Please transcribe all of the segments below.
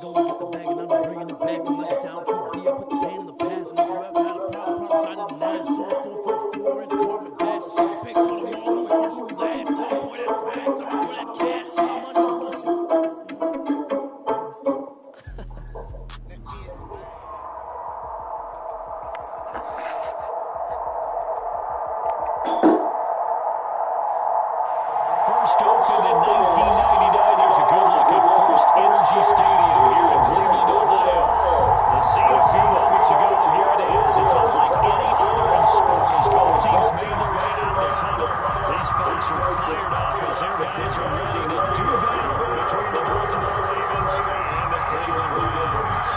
Go and get the bag and I'm bringing it back. I'm like a down QB. I put the pain in the past. And if you ever had a problem I didn't ask. So let's go first floor and apartment dash. And shit picked on them all. Only first you laugh. Little boy, that's facts. I'm doing that cash till my money's gone. First opened in 1999, there's a good look at First Energy Stadium here in Cleveland, Ohio. The scene a few moments ago, and here it is. It's unlike any other in sports as both teams made their way out of the tunnel. These folks are fired up as their guys are ready to do battle between the Baltimore Ravens and the Cleveland Browns.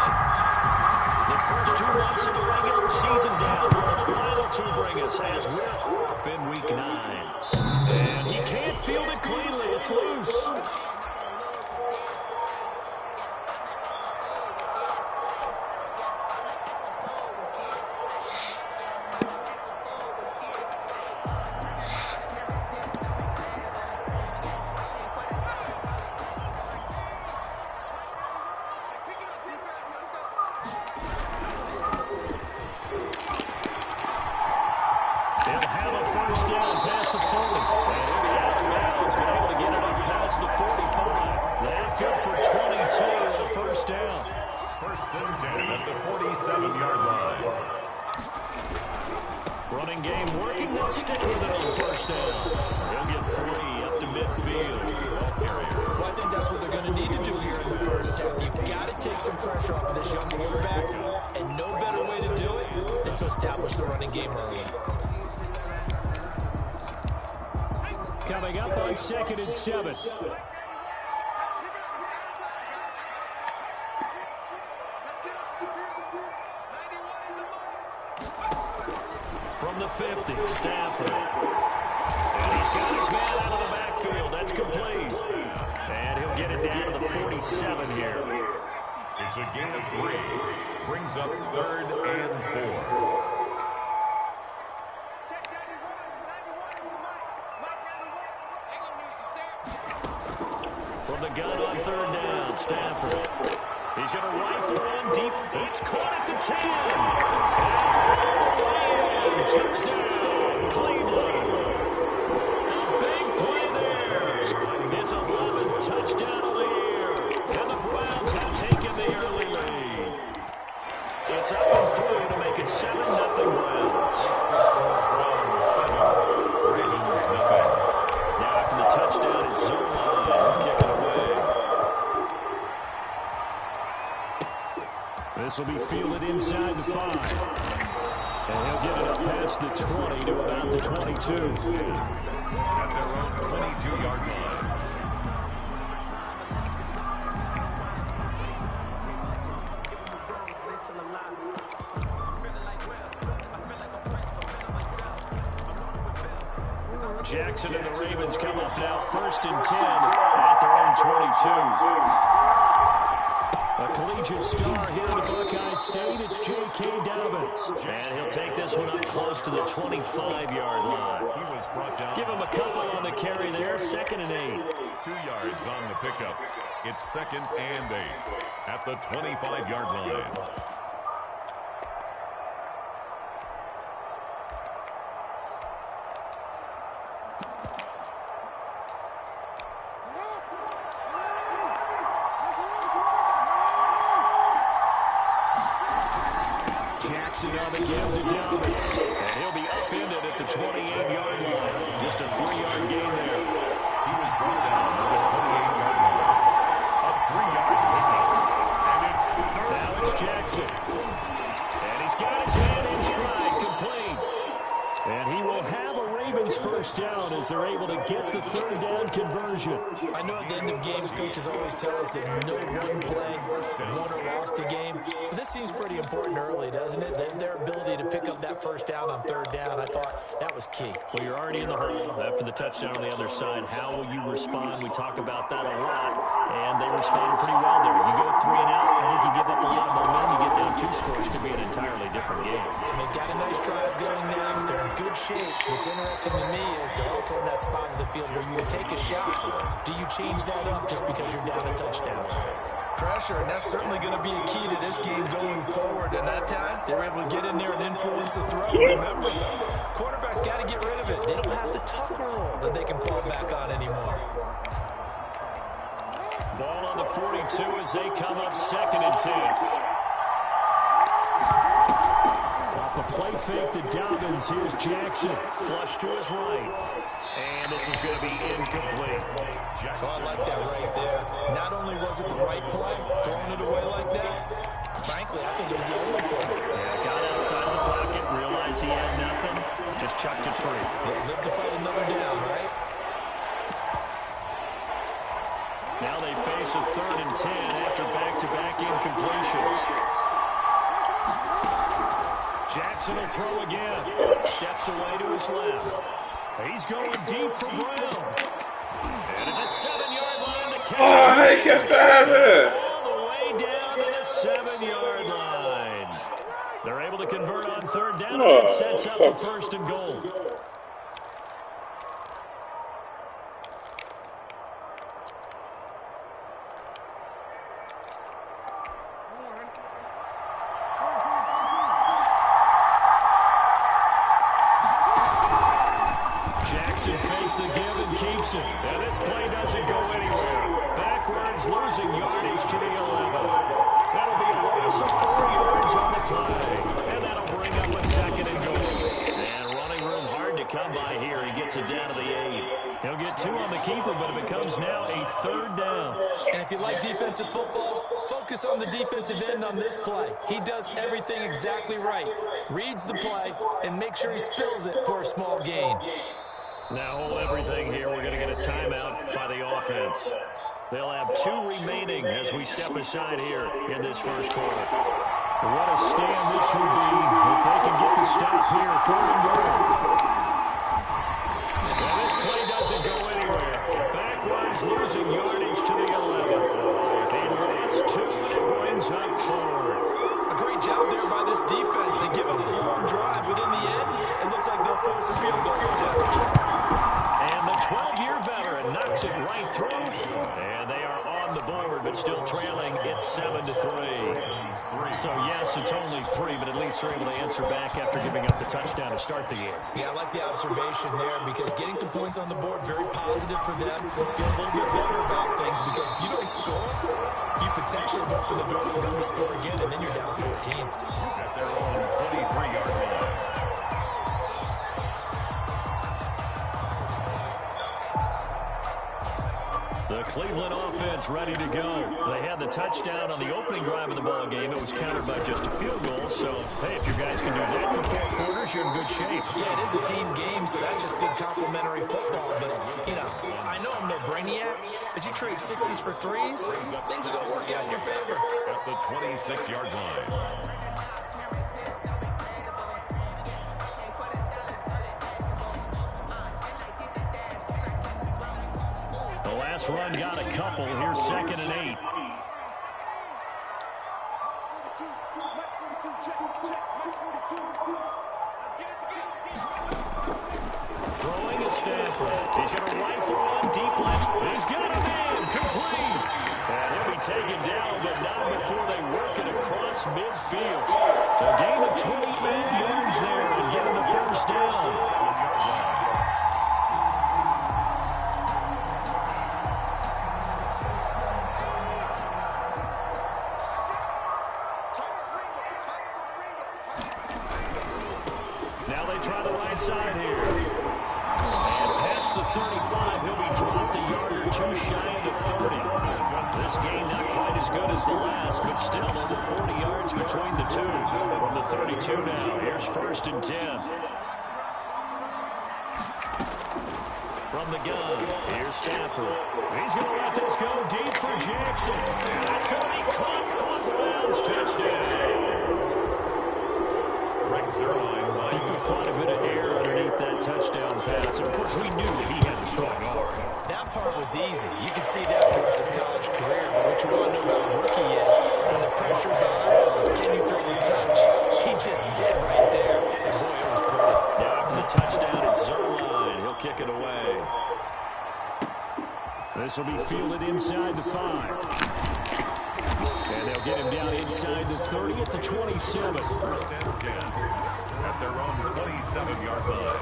The first 2 months of the regular season down. What will the final 2 bring us as we're off in Week 9? And he can't field it cleanly. It's loose. They'll have a first down past the 40. And he'll be out of bounds, but able to get it up past the 45. That good for 22 and a first down. First and 10 at the 47-yard line. Running game working. They'll stick with it on first down. They'll get 3 up to midfield. Well, I think that's what they're going to need to do here in the first half. You've got to take some pressure off of this young quarterback, and no better way to do it than to establish the running game early. Coming up on 2nd and 7. From the 50, Stafford. And he's got his man out of the backfield. That's complete. And he'll get it down to the 47 here. It's a gain of 3. Brings up 3rd and 4. From the gun on 3rd down, Stafford. He's going to rifle one deep. It's caught at the 10. And touchdown, Cleveland. A big play there. It's 11th touchdown of the year. And the Browns have taken the early lead. It's up and through to make it 7-0 Browns. Ravens nothing. Now after the touchdown, it's Zerline kicking away. This will be fielded inside the 5. And he'll get it up past the 20 to about the 22. At their own 22-yard line. Jackson and the Ravens come up now 1st and 10 at their own 22. A collegiate star here at Buckeye State, it's J.K. Dobbins. And he'll take this one up close to the 25-yard line. He was brought down. Give him a couple on the carry there, 2nd and 8. 2 yards on the pickup. It's 2nd and 8 at the 25-yard line. Jackson on the give to Dobbins. And he'll be upended at the 28-yard line. Just a 3-yard gain there. He was brought down at the 28-yard line. A 3-yard pickup. And it's 3rd. Now it's Jackson. And he's got his man in stride, complete. And he will have a Ravens first down as they're able to get the 3rd down conversion. I know at the end of games, coaches always tell us that no one play won or lost a game. But this seems pretty important early, doesn't it? Their ability to pick up that first down on 3rd down, I thought that was key. Well, you're already in the hole after the touchdown on the other side. How will you respond? We talk about that a lot, and they responded pretty well there. You go 3 and out, I think you give up a lot of momentum. You get down 2 scores, could be an entirely different game. So they've got a nice drive going now. They're in good shape. What's interesting to me is they're also in that spot of the field where you would take a shot. Do you change that up just because you're down a touchdown? Pressure, and that's certainly going to be a key to this game going forward. And that time, they were able to get in there and influence the throw. Remember, quarterbacks got to get rid of it. They don't have the tucker roll that they can fall back on anymore. Ball on the 42 as they come up 2nd and 10. Off the play fake to Dobbins. Here's Jackson. Flush to his right. And this is going to be incomplete. Oh, I like that right there. Not only was it the right play, throwing it away like that, frankly, I think it was the only play. Yeah, got outside of the pocket, realized he had nothing, just chucked it free. Yeah, live to fight another down, right? Now they face a 3rd and 10 after back-to-back incompletions. Jackson will throw again. Steps away to his left. He's going deep for Brown. And at the 7-yard line, the catch is all the way down to the 7-yard line. They're able to convert on 3rd down, and it sets up the 1st and goal. Jackson fakes the give and keeps it. And this play doesn't go anywhere. Backwards, losing yardage to the 11. That'll be a loss of 4 yards on the play. And that'll bring up a 2nd and goal. And running room hard to come by here. He gets it down to the 8. He'll get 2 on the keeper, but it becomes now a 3rd down. And if you like defensive football, focus on the defensive end on this play. He does everything exactly right. Reads the play and makes sure he spills it for a small gain. Now hold everything here. We're going to get a timeout by the offense. They'll have 2 remaining as we step aside here in this first quarter. What a stand this would be if they can get the stop here. 4th and goal. And this play doesn't go anywhere. Backwards, losing yardage to the 11. They lost 2, and it brings up 4th. A great job there by this defense. They give up the long drive, but in the end, it looks like they'll force a field goal attempt. And the 12-year veteran knocks it right through. And they are on the board, but still trailing. It's 7-3. So, yes, it's only 3, but at least they're able to answer back after giving up the touchdown to start the game. Yeah, I like the observation there because getting some points on the board, very positive for them. Feel a little bit better about things because if you don't score, you potentially open the door for them to score again, and then you're down 14. At their own 23-yard line. The Cleveland offense ready to go. They had the touchdown on the opening drive of the ball game. It was countered by just a field goal. So, hey, if you guys can do that for 4 quarters, you're in good shape. Yeah, it is a team game, so that's just good complimentary football. But, you know, I know I'm no brainiac, but you trade 60s for 3s, things are going to work out in your favor. At the 26-yard line. The last run got a couple. Here's 2nd and 8. Throwing to Stafford. He's going to rifle one deep left. He's got a man. Complete. And he'll be taken down, but not before they work it across midfield. A gain of 28 yards there and getting the 1st down. Now they try the right side here. And past the 35, he'll be dropped a yard or 2 shy of the 30. This game not quite as good as the last, but still over 40 yards between the two. From the 32 now, here's 1st and 10. From the gun, here's Stafford. He's going to let this go deep for Jackson. And that's going to be caught for Browns. Touchdown. He put quite a bit of air underneath that touchdown pass. And of course, we knew that he had a strong arm. That part was easy. You can see that throughout his college career. But what you want to know about a rookie is when the pressure's on, can you throw the touch? He just did right there. And boy, it was pretty. Now after the touchdown, it's Zerline. He'll kick it away. This will be fielded inside the 5. And they'll get him down inside the 30 at the 27. First and 10 at their own 27-yard line.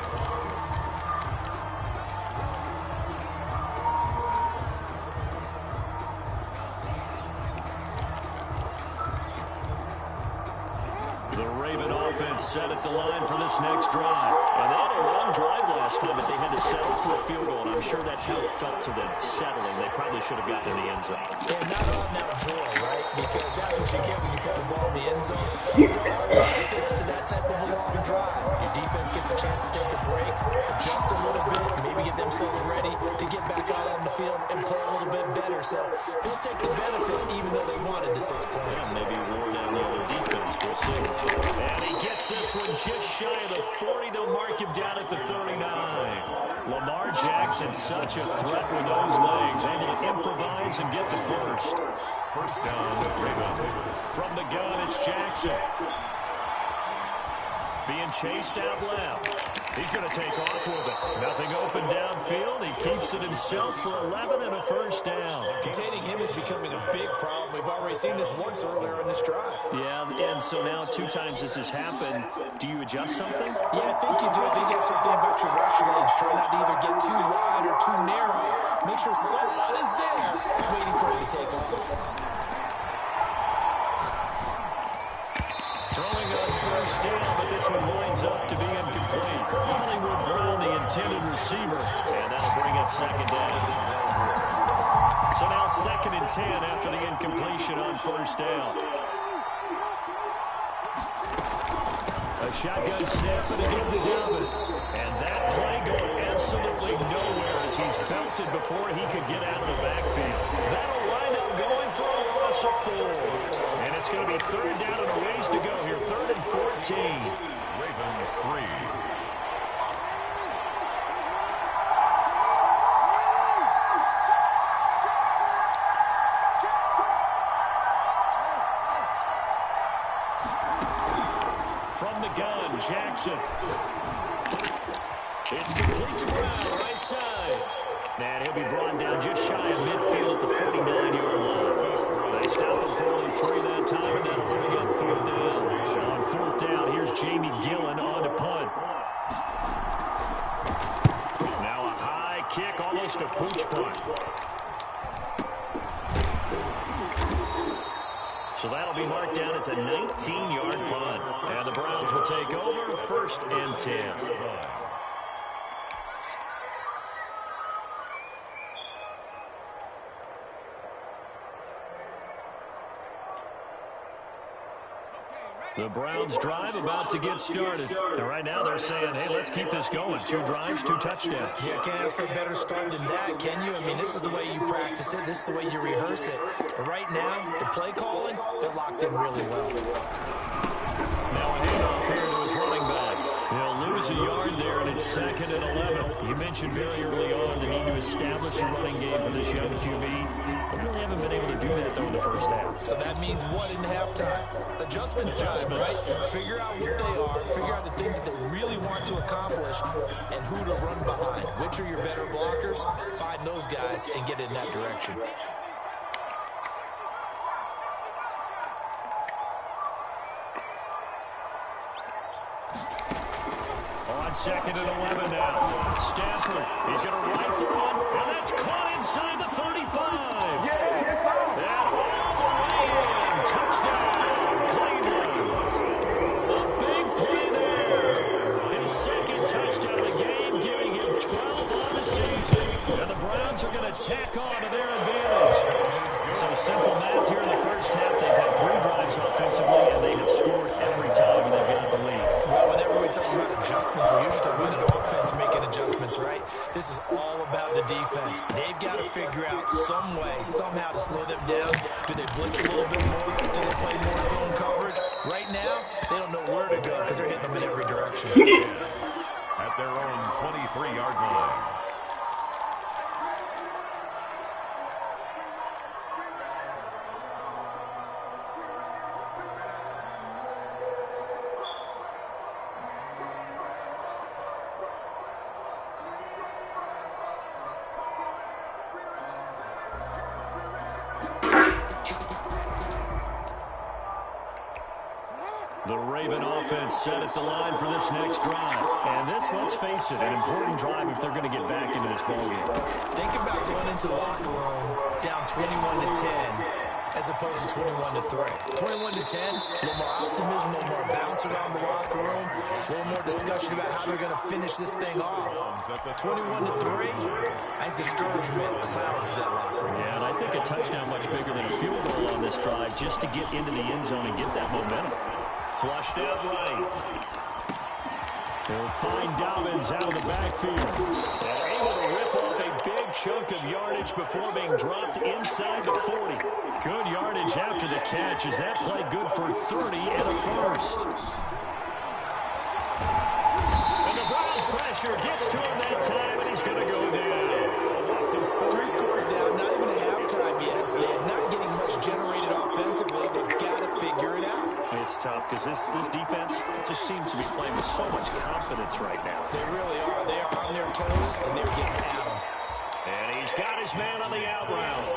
The Raven offense set at the line for this next drive. And they had a long drive last time, but they had to settle for a field goal, and I'm sure that's how it felt to them, settling. They probably should have gotten in the end zone. And not on that joy, right? Because that's what you get when you put the ball in the end zone. There are benefits to that type of a long drive. Your defense gets a chance to take a break, adjust a little bit, maybe get themselves ready to get back out on the field and play a little bit better. So they'll take the benefit even though they wanted the 6 points. Yeah, maybe wore down the other defense. We'll see. And he gets this one just shy of the 40. They'll mark him down at the 39. Lamar Jackson, such a threat with those legs, able to improvise and get the first. First down, Ravens. From the gun, it's Jackson. Being chased out left. He's going to take off with it. Nothing open downfield. He keeps it himself for 11 and a first down. Containing him is becoming a big problem. We've already seen this once earlier in this drive. Yeah, and so now 2 times this has happened. Do you adjust something? Yeah, I think you do. I think you have something about your rushing edge. Try not to either get too wide or too narrow. Make sure someone is there waiting for him to take off. Throwing on first down, but this one winds up to be incomplete. Hollywood Brown, the intended receiver, and that'll bring up second down. So now 2nd and 10 after the incompletion on first down. A shotgun snap and again to Dobbins. And that play going absolutely nowhere as he's belted before he could get out of the backfield. That'll wind up going for a loss of 4. And it's going to be 3rd down and a ways to go here. 3rd and 14. Ravens 3. From the gun, Jackson. It's complete to Brown, right side. And he'll be brought down just shy of midfield at the 49-yard line. They stop him for only 3 that time, and that'll bring up 4th down. On 4th down, here's Jamie Gillen on to punt. Now a high kick, almost a pooch punt. So that'll be marked down as a 19-yard punt. And the Browns will take over 1st and 10. The Browns drive about to get started. And right now they're saying, hey, let's keep this going. 2 drives, 2 touchdowns. Yeah, can't ask for a better start than that, can you? I mean, this is the way you practice it. This is the way you rehearse it. But right now, the play calling, they're locked in really well. Now a handoff here to his running back. They'll lose a yard there, and it's 2nd and 11. You mentioned very early on the need to establish a running game for this young QB. They really haven't been able to do that, though, in the first half. So that means what in halftime? Adjustments time, right? Figure out what they are, figure out the things that they really want to accomplish, and who to run behind. Which are your better blockers? Find those guys and get in that direction. On 2nd and 11 now. Stafford, he's going to rifle one, and that's caught inside the 35. And all the way in. Touchdown, Cleveland. A big play there. His 2nd touchdown of the game, giving him 12 on the season. And the Browns are going to tack on to their advantage. So simple math here in the first half. They've had 3 drives offensively, and they have scored every time they've got the lead. Well, whenever we talk about adjustments, we usually talk about an offense making adjustments, right? This is all about the defense. They've got to figure out some way, somehow to slow them down. Do they blitz a little bit more? Do they play more zone coverage? Right now, they don't know where to go because they're hitting them in every direction. At their own 23-yard line. The Raven offense set at the line for this next drive. And this, let's face it, an important drive if they're going to get back into this ballgame. Think about going into the locker room down 21-10 as opposed to 21-3. 21-10, a little more optimism, a little more bounce around the locker room, a little more discussion about how they're going to finish this thing off. 21-3, I think discouragement clouds that locker room. Yeah, and I think a touchdown much bigger than a field goal on this drive just to get into the end zone and get that momentum. Flushed out right. They'll find Dobbins out of the backfield. And able to rip off a big chunk of yardage before being dropped inside the 40. Good yardage after the catch as that play good for 30 and a first. And the Browns pressure gets to him that time, and he's going to go down. 3 scores down, not even at halftime yet. They're not getting much generated offensively. They've got to figure it out. It's tough because this defense just seems to be playing with so much confidence right now. They really are. They are on their toes, and they're getting at them. And he's got his man on the out route.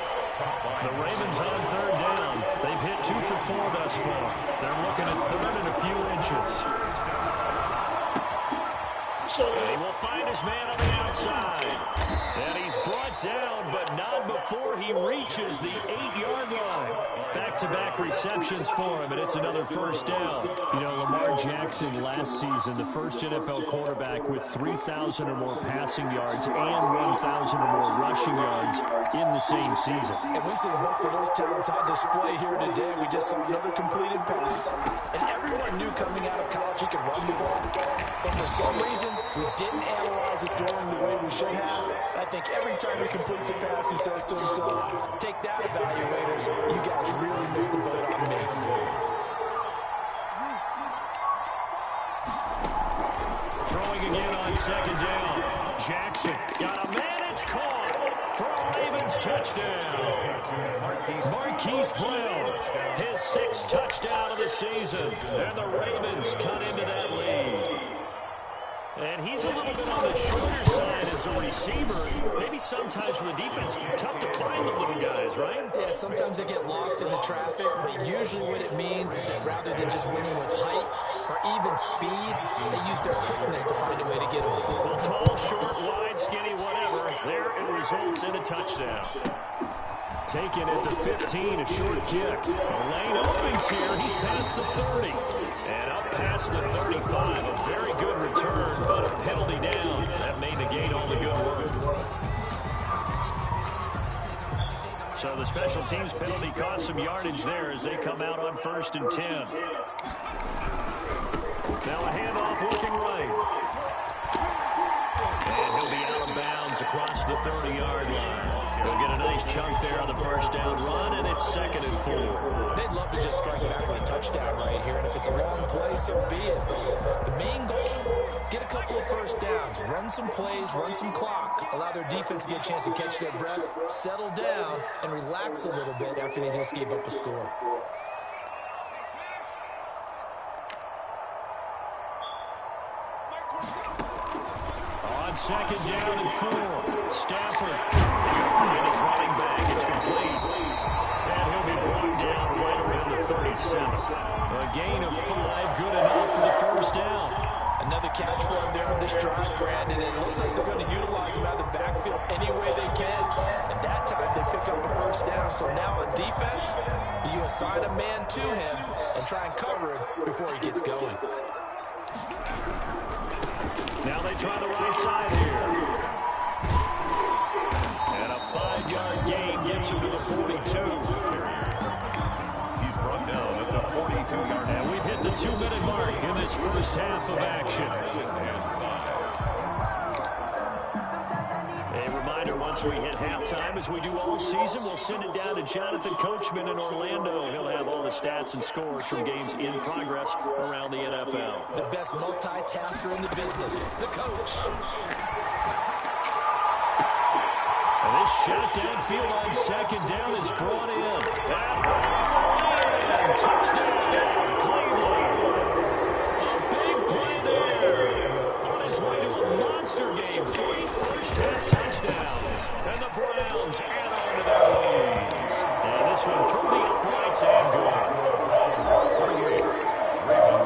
The Ravens on third down. They've hit 2 for 4 thus far. They're looking at third and a few inches. And he will find his man on the outside. And he's brought down, but not before he reaches the 8-yard line. Back-to-back receptions for him, and it's another first down. You know, Lamar Jackson last season, the first NFL quarterback with 3,000 or more passing yards and 1,000 or more rushing yards in the same season. And we see both of those talents on display here today. We just saw another completed pass. And everyone knew coming out of college he could run the ball. But for some reason, we didn't analyze it throwing the way we should have. I think every time he completes a pass, he says to himself, take that, evaluators. You guys really missed the boat on me. Throwing again on second down. Jackson got a man. It's caught for a Ravens touchdown. Marquise Brown, his 6th touchdown of the season. And the Ravens cut into that lead. And he's a little bit on the shorter side as a receiver. Maybe sometimes for the defense, tough to find the little guys, right? Yeah, sometimes they get lost in the traffic, but usually what it means is that rather than just winning with height or even speed, they use their quickness to find a way to get open. Well, tall, short, wide, skinny, whatever. There it results in a touchdown. Taken at the 15, a short kick. A lane opens here. He's past the 30. And up past the 35. A very good return, but a penalty down. That may negate all the good work. So the special teams penalty cost some yardage there as they come out on 1st and 10. Now a handoff looking right. And he'll be out of bounds across the 30-yard line. He'll get a nice chunk there on the first down run, and it's 2nd and 4. They'd love to just strike back with a touchdown right here, and if it's a long play, so be it. But the main goal, get a couple of first downs, run some plays, run some clock, allow their defense to get a chance to catch their breath, settle down, and relax a little bit after they just gave up a score. On 2nd down and 4, Stafford. And his running back, it's complete. And he'll be brought down right around the 37. A gain of 5, good enough for the first down. Another catch for him there on this drive, Brandon. It looks like they're going to utilize him out of the backfield any way they can. And that time they pick up a first down. So now on defense, you assign a man to him and try and cover him before he gets going. Now they try the right side here. And a 5-yard gain gets him to the 42. He's brought down at the 42-yard line. And we've hit the 2-minute mark in this first half of action. A reminder, once we hit halftime, as we do all season, we'll send it down to Jonathan Coachman in Orlando. He'll have all the stats and scores from games in progress around the NFL. The best multitasker in the business, the coach. And this shot downfield on 2nd down is brought in. And touchdown, Cleveland. A big play there. On his way to a monster game. 3 first-half touchdowns. And the Browns add on to their lead. And this one through the uprights and good. 38. Ravens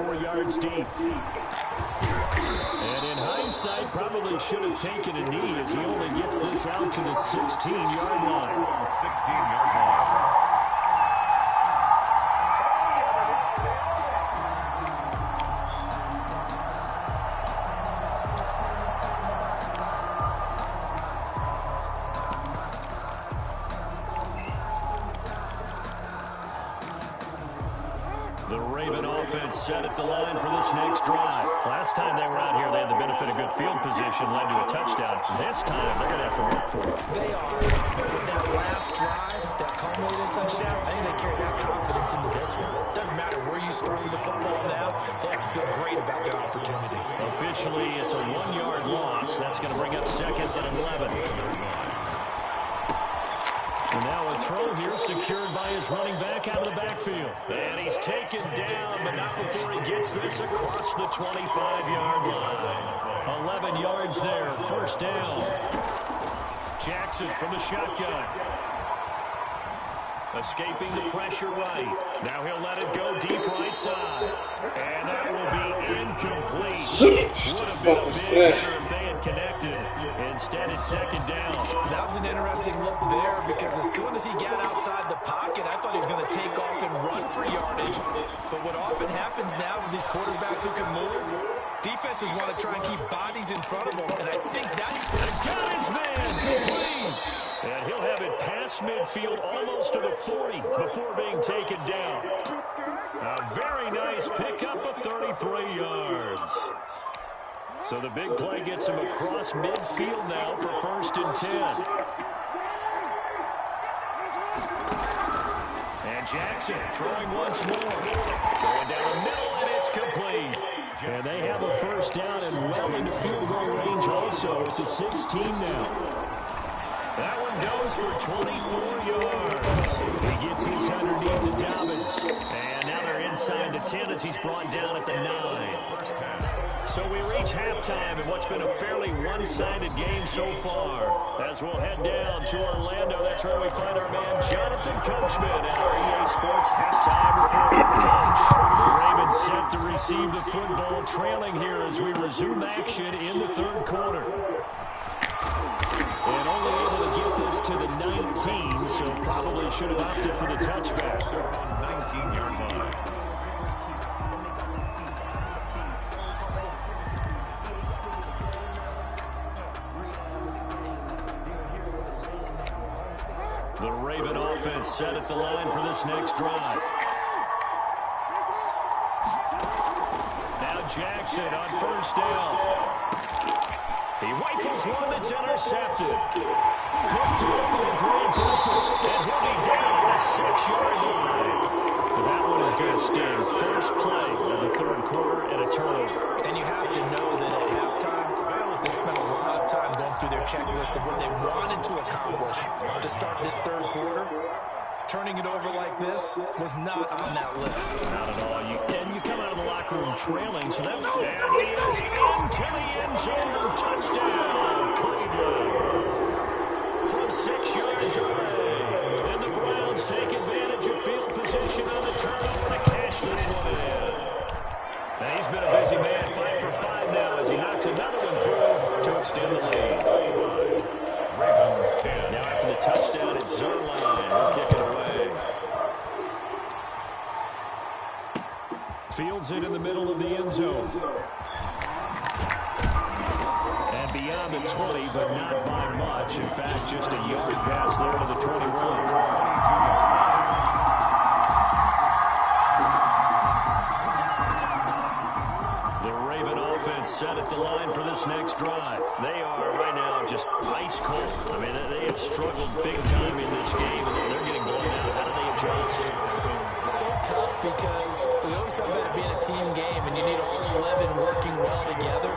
34 yards deep. And in hindsight, probably should have taken a knee as he only gets this out to the 16-yard line. 16-yard line. The Raven offense set at the line for this next drive. Last time they were out here, they had the benefit of good field position, led to a touchdown. This time, they're going to have to work for it. They are. With that last drive, that culminated touchdown, I think they carry that confidence into this one. It doesn't matter where you start with the football now. They have to feel great about their opportunity. Officially, it's a 1-yard loss. That's going to bring up 2nd and 11. And now a throw here secured by his running back out of the backfield. And he's taken down, but not before he gets this across the 25-yard line. 11 yards there, 1st down. Jackson from the shotgun. Escaping the pressure right. Now he'll let it go deep right side. And that will be incomplete. Would have been a big hitter if they had connected. Instead, it's 2nd down. That was an interesting look there because as soon as he got outside the pocket, I thought he was going to take off and run for yardage. But what often happens now with these quarterbacks who can move, defenses want to try and keep bodies in front of them. And I think that got his man complete. And he'll have it past midfield almost to the 40 before being taken down. A very nice pickup of 33 yards. So the big play gets him across midfield now for 1st and 10. And Jackson throwing once more. Going down the middle, and it's complete. And they have a 1st down and well into field goal range also at the 16 now. That one goes for 24 yards. He gets his underneath to Dobbins. And now they're inside the 10 as he's brought down at the 9. So we reach halftime in what's been a fairly one-sided game so far. As we'll head down to Orlando, that's where we find our man Jonathan Coachman at our EA Sports halftime report. Coach, the Ravens set to receive the football, trailing here as we resume action in the 3rd quarter. And only able to get this to the 19, so probably should have opted for the touchback. 19-yard line. The Raven offense set at the line for this next drive. Now Jackson on 1st down. He rifles one that's intercepted. Picked over the Grant Open, and he'll be down at the 6-yard line. That one is going to stand. 1st play of the 3rd quarter and a turnover. And you have to know that at halftime, they spent a lot of time going through their checklist of what they wanted to accomplish to start this 3rd quarter. Turning it over like this was not on that list. Not at all. And you come out of the locker room trailing, so that and he is into the end zone. Touchdown, Cleveland. From 6 yards away. Then the Browns take advantage of field position on the turnover to cash this one in. Now he's been a busy man, 5 for 5 now as he knocks another one through to extend the lead. Ravens 10. Now after the touchdown, it's Zerline. He'll kick it away. Fields it in the middle of the end zone. And beyond the 20, but not by much. In fact, just a yard pass there to the 21. The Raven offense set at the line for this next drive. They are right now just ice cold. I mean, they have struggled big time in this game, and they're getting blown out. How do they adjust? So tough because we always talk about it being a team game and you need all 11 working well together.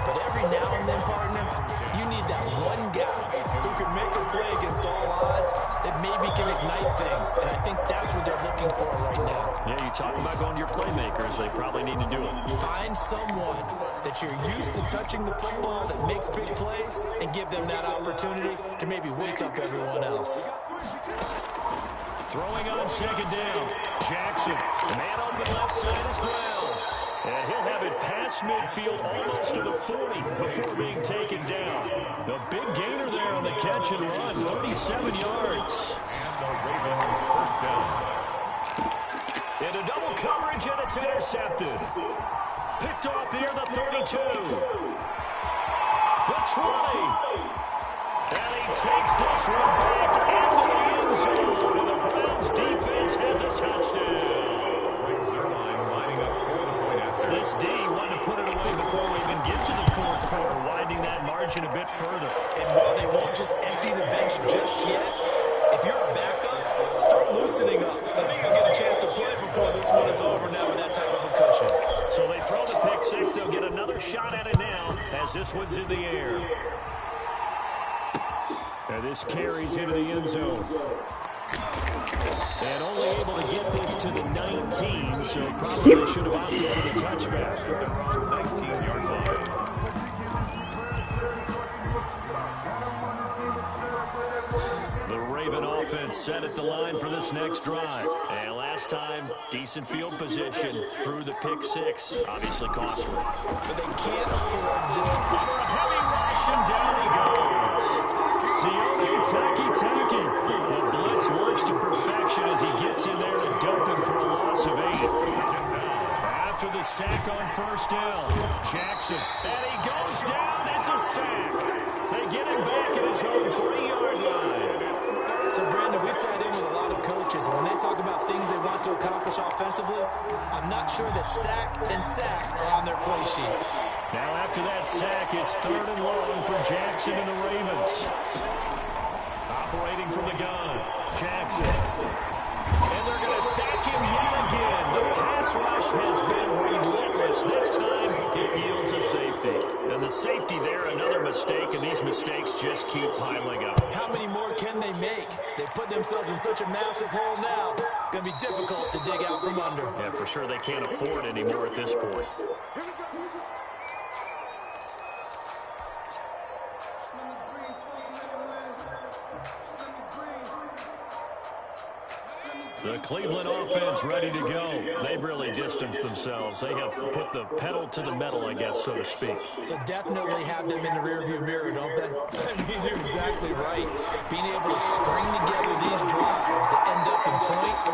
But every now and then, partner, you need that one guy who can make a play against all odds that maybe can ignite things. And I think that's what they're looking for right now. Yeah, you talk about going to your playmakers. They probably need to do it. Find someone that you're used to touching the football that makes big plays and give them that opportunity to maybe wake up everyone else. Throwing on 2nd down. Jackson, man open left side as well. And he'll have it past midfield almost to the 40 before being taken down. A big gainer there on the catch and run, 37 yards. And the Ravens first down. Into double coverage, and it's intercepted. Picked off near the 32. The 20. And he takes this one back into the end zone. And the Browns defense has a touchdown. Brings their line lining up for the point after. This D wanted to put it away before we even get to the fourth quarter, widening that margin a bit further. And while they won't just empty the bench just yet, if you're a backup, start loosening up. I think you'll get a chance to play before this one is over now with that type of a cushion. So they throw the pick six. They'll get another shot at it now as this one's in the air. And this carries into the end zone. And only able to get this to the 19, so probably should have opted for the touchback. 19-yard line. The Raven offense set at the line for this next drive. And last time, decent field position through the pick six. Obviously costly. But they can't afford just For a heavy rush, and down he goes. Sione Taki. The blitz works to perfection as he gets in there to dump him for a loss of 8. After the sack on first down, Jackson, and he goes down. It's a sack. They get him back at his own 3-yard line. So, Brandon, we sat in with a lot of coaches, and when they talk about things they want to accomplish offensively, I'm not sure that sack and sack are on their play sheet. Now, after that sack, it's 3rd and long for Jackson and the Ravens. Operating from the gun, Jackson. And they're going to sack him yet again. The pass rush has been relentless. This time, it yields a safety. And the safety there, another mistake, and these mistakes just keep piling up. How many more can they make? They put themselves in such a massive hole now. Going to be difficult to dig out from under. Yeah, for sure they can't afford anymore at this point. The Cleveland offense ready to go. They've really distanced themselves. They have put the pedal to the metal, I guess, so to speak. So definitely have them in the rearview mirror, don't they? I mean, you're exactly right. Being able to string together these drives that end up in points,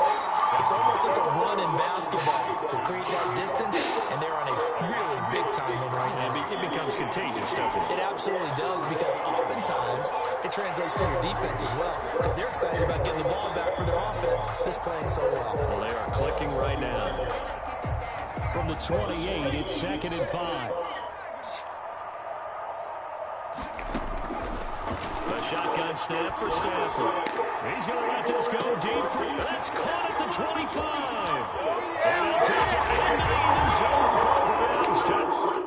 it's almost like a run in basketball to create that distance, and they're on a really big-time one right now. It becomes contagious, doesn't it? It absolutely does, because oftentimes it translates to your defense as well, because they're excited about getting the ball back for their offense that's playing so well. Well, they are clicking right now. From the 28, it's 2nd and 5. A shotgun snap for Stafford. He's going to let this go deep for you. That's caught at the 25. And he'll take it into the end zone for a Browns touchdown.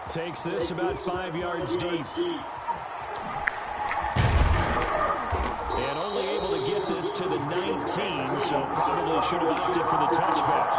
Takes this about 5 yards deep. And only able to get this to the 19, so probably should have opted for the touchback.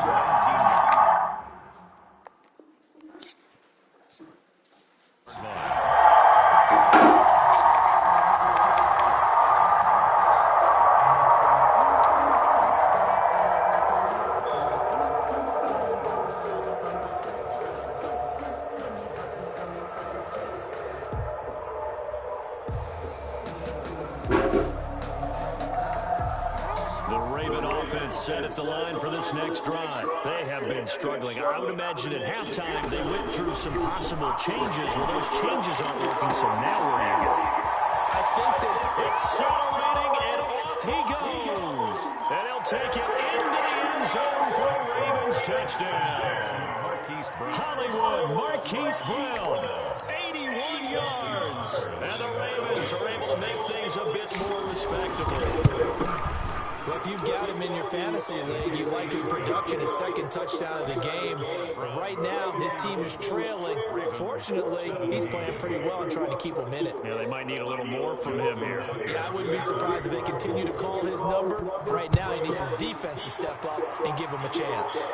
offense set at the line for this next drive. They have been struggling. I would imagine at halftime they went through some possible changes. Well, those changes aren't working, so now where do you go? I think that It's accelerating, and off he goes. And he'll take it into the end zone for a Ravens touchdown. Hollywood Marquise Brown, 81 yards. And the Ravens are able to make things a bit more respectable. Well, if you've got him in your fantasy league, you like his production, his second touchdown of the game. But right now, his team is trailing. Fortunately, he's playing pretty well and trying to keep him in it. Yeah, they might need a little more from him here. Yeah, I wouldn't be surprised if they continue to call his number. Right now, he needs his defense to step up and give him a chance.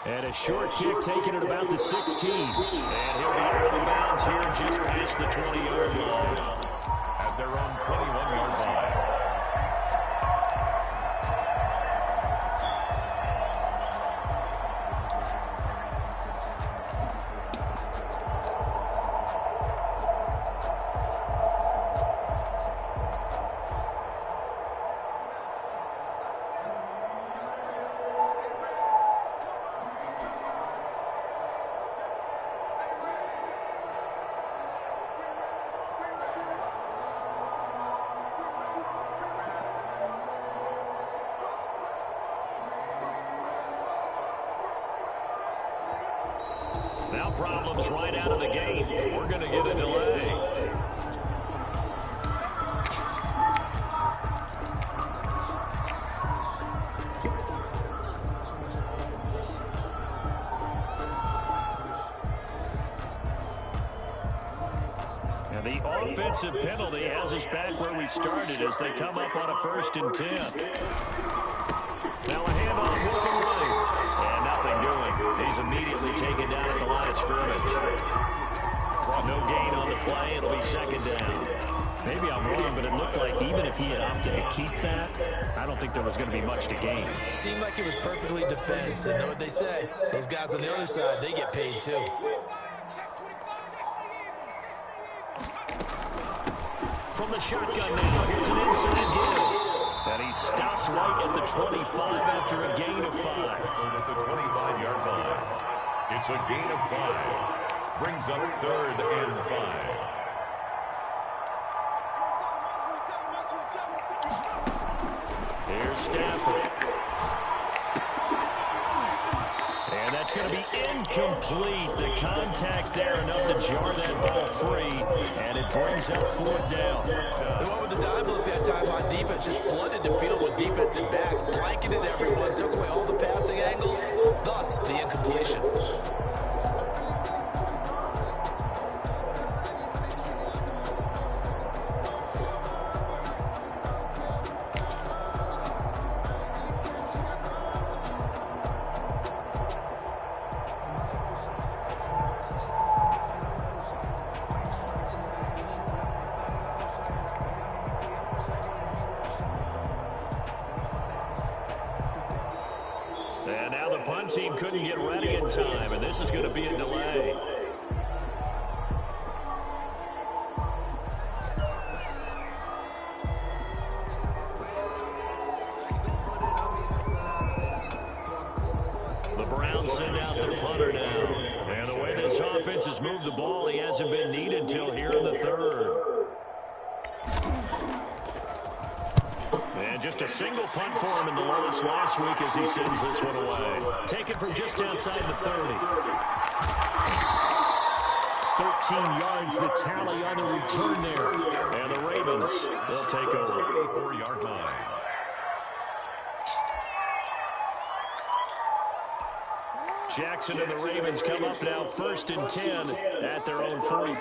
And a short kick taken at about the 16. And he'll be out of bounds here just past the 20-yard line. At their own 21-yard line. Now problems right out of the gate. We're going to get a delay. And the offensive penalty has us back where we started as they come up on a 1st and 10. Now a handoff looking right. And nothing doing. He's immediately taken down at the line of scrimmage. No gain on the play. It'll be 2nd down. Maybe I'm wrong, but it looked like even if he had opted to keep that, I don't think there was going to be much to gain. It seemed like it was perfectly defense. And know what they say? Those guys on the other side, they get paid too. From the shotgun now, here's an inside hit. And he stops right at the 25 after a gain of 5. At the 25-yard line. It's a gain of 5. Brings up 3rd and 5. Here's Stafford. And that's going to be incomplete. The contact there enough to jar that ball free. And it brings up 4th down. They went with the dive look that time on defense. Just flooded the field with defensive backs. Blanketed everyone. Took away all the passing angles. Thus, the incompletion. And now the punt team couldn't get ready in time, and this is going to be a delay. The Browns send out their punter now. And the way this offense has moved the ball, he hasn't been needed till here in the 3rd. And just a single punt for him in the lowest last week as he sends this one away. Taken from just outside the 30. 13 yards the tally on the return there. And the Ravens, they'll take over. 84-yard line. Jackson and the Ravens come up now 1st and 10 at their own 44.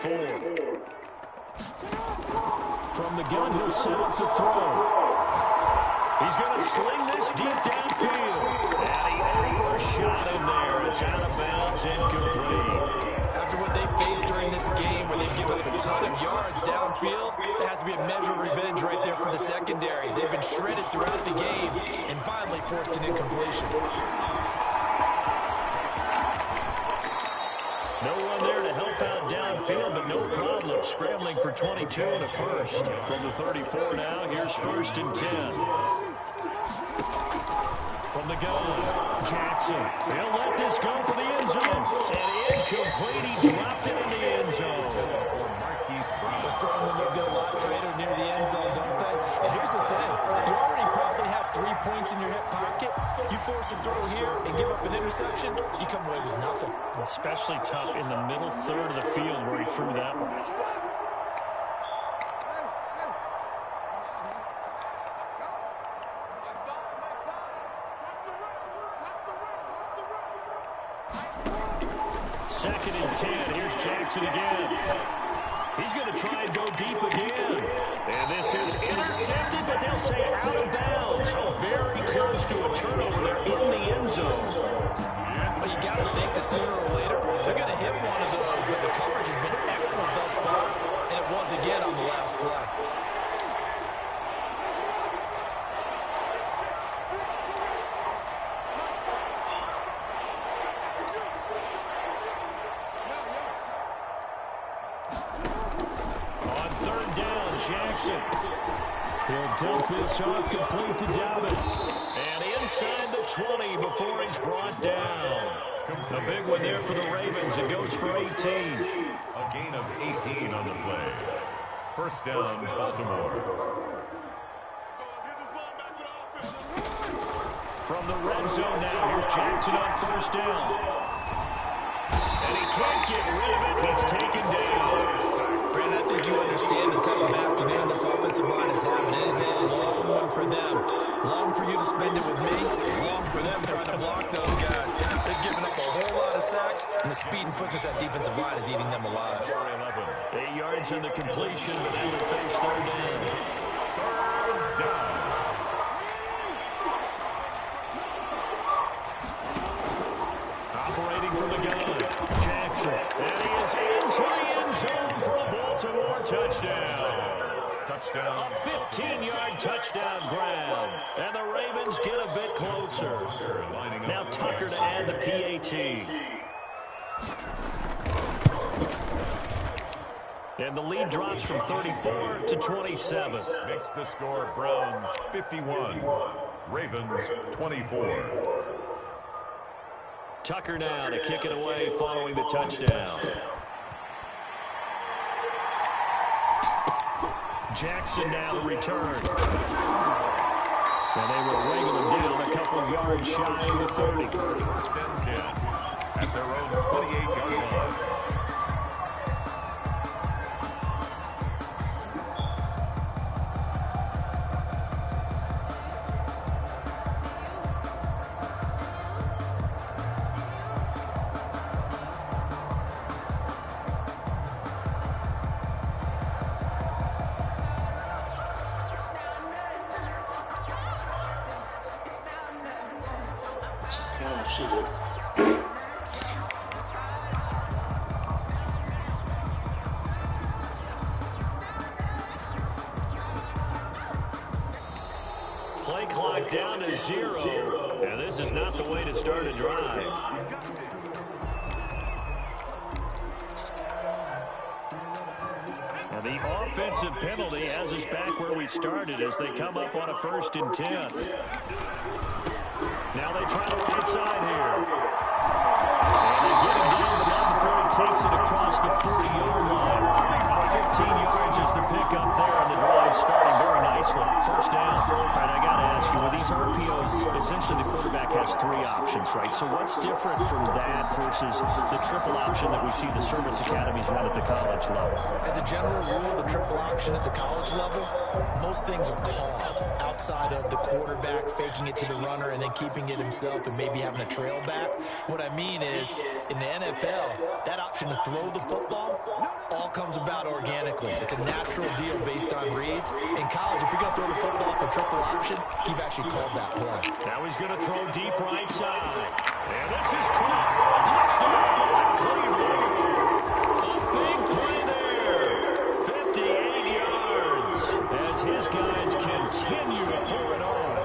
From the gun, he'll set up to throw. He's going to sling this deep downfield. And he overshot him there. It's out of bounds, incomplete. After what they faced during this game where they've given up a ton of yards downfield, there has to be a measure of revenge right there for the secondary. They've been shredded throughout the game and finally forced an incompletion. No one there to help out downfield, but no problem scrambling for 22 and a 1st. From the 34 now, here's 1st and 10. From the gun, Jackson. He'll let this go for the end zone. And incomplete. He dropped it in the end zone. Those throwing windows get a lot tighter near the end zone, don't they? And here's the thing. You already probably have 3 points in your hip pocket. You force a throw here and give up an interception, you come away with nothing. Especially tough in the middle third of the field where he threw that one. Second and 10. Here's Jackson again. He's going to try and go deep again. And this is intercepted, but they'll say out of bounds. Very close to a turnover there in the end zone. Well, you got to think that sooner or later they're going to hit one of those, but the coverage has been excellent thus far, and it was again on the last play. Jackson. He'll dump this off complete to Dobbins. And inside the 20 before he's brought down. A big one there for the Ravens. It goes for 18. A gain of 18 on the play. First down, Baltimore. From the red zone now, here's Jackson on first down. And he can't get rid of it. He's taken down. Brandon, I think you understand the type of afternoon this offensive line is having. It is a long one for them. Long for you to spend it with me. Long for them trying to block those guys. They're giving up a whole lot of sacks, and the speed and quickness that defensive line is eating them alive. 8 yards on the completion, but they will face third down. Third down. Operating from the gun, Jackson. And he is into the end zone for a Baltimore touchdown. Touchdown. A 15-yard touchdown grab. And the Ravens get a bit closer. Now Tucker to add the PAT. And the lead drops from 34 to 27. Makes the score Browns 51. Ravens 24. Tucker now to kick it away following the touchdown. Jackson now to return. And they will wrangle him down a couple of yards shy of the 30. First and 10 at their own 28-yard line. Play clock down to 0. And this is not the way to start a drive. And the offensive penalty has us back where we started as they come up on a 1st and 10. Now they try the right side here. And they get him down the line before he takes it across the 40-yard line. 15 yards is the pickup there, and the drive starting very nicely. First down. All right, I got to ask you, with these RPOs, essentially the quarterback has 3 options, right? So what's different from that versus the triple option that we see the service academies run at the college level? As a general rule, the triple option at the college level, most things are called outside of the quarterback faking it to the runner and then keeping it himself and maybe having a trail back. What I mean is, in the NFL, that option to throw the football all comes about organically. It's a natural deal based on reads. In college, if you're going to throw the football for triple option, you've actually called that play. Now he's going to throw deep right side. And this is caught. Touchdown, Cleveland. A big play there. 58 yards as his guys continue to pull it on.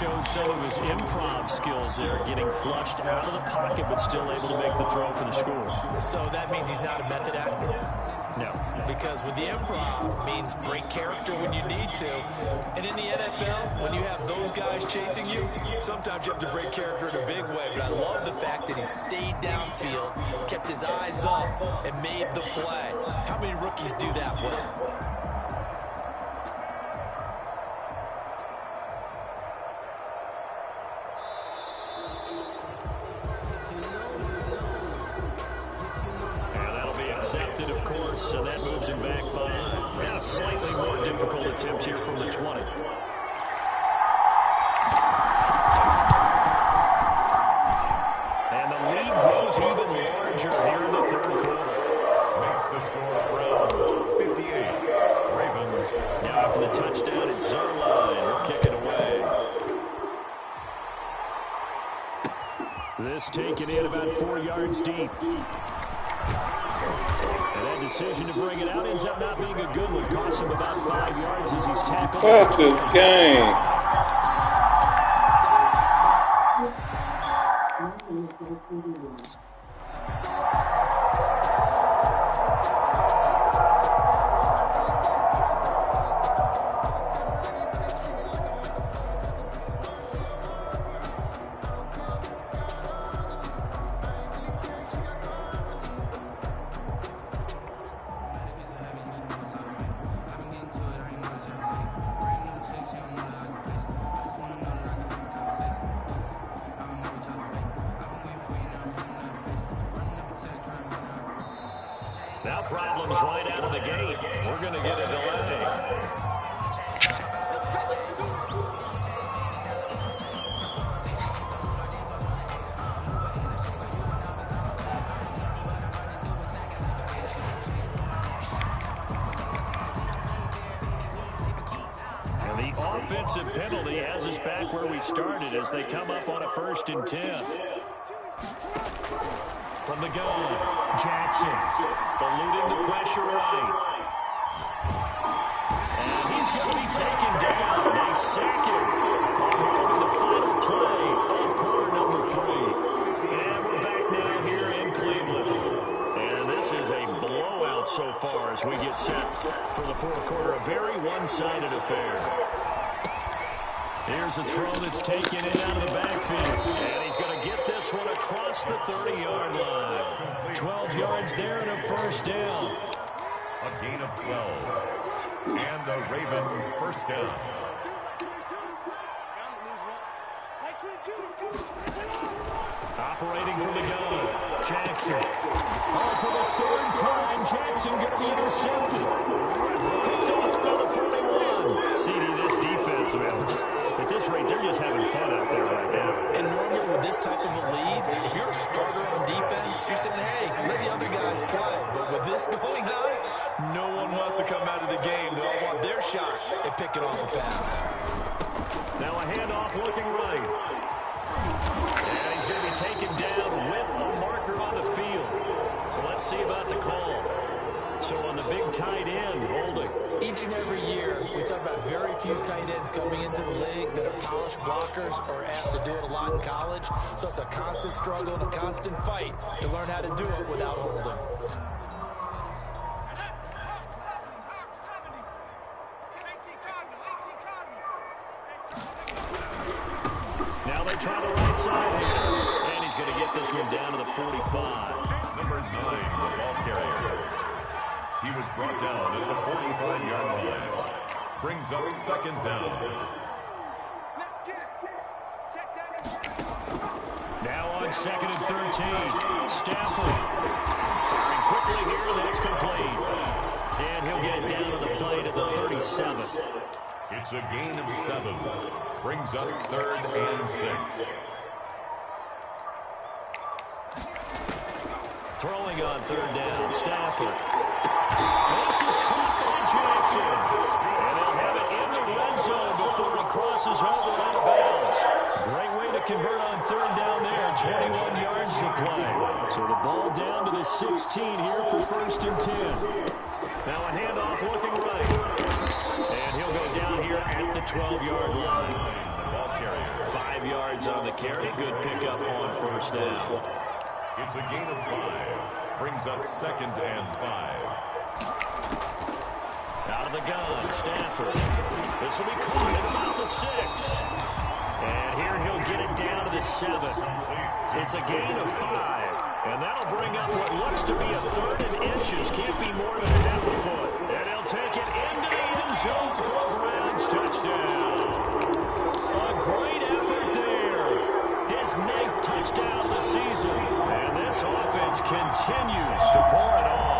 Showed some of his improv skills there, getting flushed out of the pocket, but still able to make the throw for the score. So that means he's not a method actor? No. because with the improv means break character when you need to. And in the NFL, when you have those guys chasing you, sometimes you have to break character in a big way. But I love the fact that he stayed downfield, kept his eyes up, and made the play. How many rookies do that well? Accepted, of course, and that moves him back 5. And a slightly more difficult attempt here from the 20. And the lead grows even larger here in the third quarter. Makes the score Browns 58. Ravens. Now after the touchdown, it's Zerline. He'll kick it away. This taken in about 4 yards deep. And that decision to bring it out ends up not being a good one. Costs him about 5 yards as he's tackled. That's his game. Now problems right out of the gate. We're going to get a delay. And the offensive penalty has us back where we started as they come up on a 1st and 10. From the gun, Jackson, eluding the pressure right. And he's going to be taken down. They sack him on the final play of quarter number 3. And we're back now here in Cleveland. And this is a blowout so far as we get set for the 4th quarter. A very one-sided affair. Here's a throw that's taken in out of the backfield. And he's going to get this one across the 30-yard line. 12 yards there and a 1st down. A gain of 12. And a Raven 1st down. Operating from the gun, Jackson. Oh, for the 3rd time, Jackson going to be intercepted. Picked off another 41. CD, this defense, man. At this rate, they're just having fun out there right now. And normally with this type of a lead, if you're a starter on defense, you're saying, hey, let the other guys play. But with this going on, no one wants to come out of the game. They all want their shot at picking off a pass. Now a handoff looking right. And he's going to be taken down with a marker on the field. So let's see about the call. So on the big tight end, holding. Each and every year, we talk about very few tight ends coming into the league that are polished blockers or asked to do it a lot in college. So it's a constant struggle and a constant fight to learn how to do it without holding. Now they try the right side here. And he's going to get this one down to the 45. Number 9, the ball carrier. He was brought down at the 45-yard line. Brings up 2nd down. Now on 2nd and 13. Stafford. Firing quickly here. That's complete. And he'll get it down to the plate at the 37. It's a gain of 7. Brings up 3rd and 6. Throwing on 3rd down. Stafford. This is caught by Jackson. And they'll have it in the red zone before he crosses over out of bounds. Great way to convert on 3rd down there. 21 yards to play. So the ball down to the 16 here for 1st and 10. Now a handoff looking right. And he'll go down here at the 12-yard line. 5 yards on the carry. Good pickup on 1st down. It's a gain of 5. Brings up 2nd and 5. the gun, Stafford. This will be caught at about the 6. And here he'll get it down to the 7. It's a gain of 5. And that'll bring up what looks to be a 3rd and inches. Can't be more than half a foot. And he'll take it into the end zone for a Browns touchdown. A great effort there. His 9th touchdown of the season. And this offense continues to pour it on.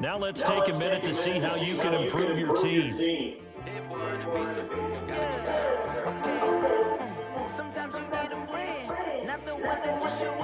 Now let's take a minute to see how you can improve your team. Sometimes you need a win, not the ones that just show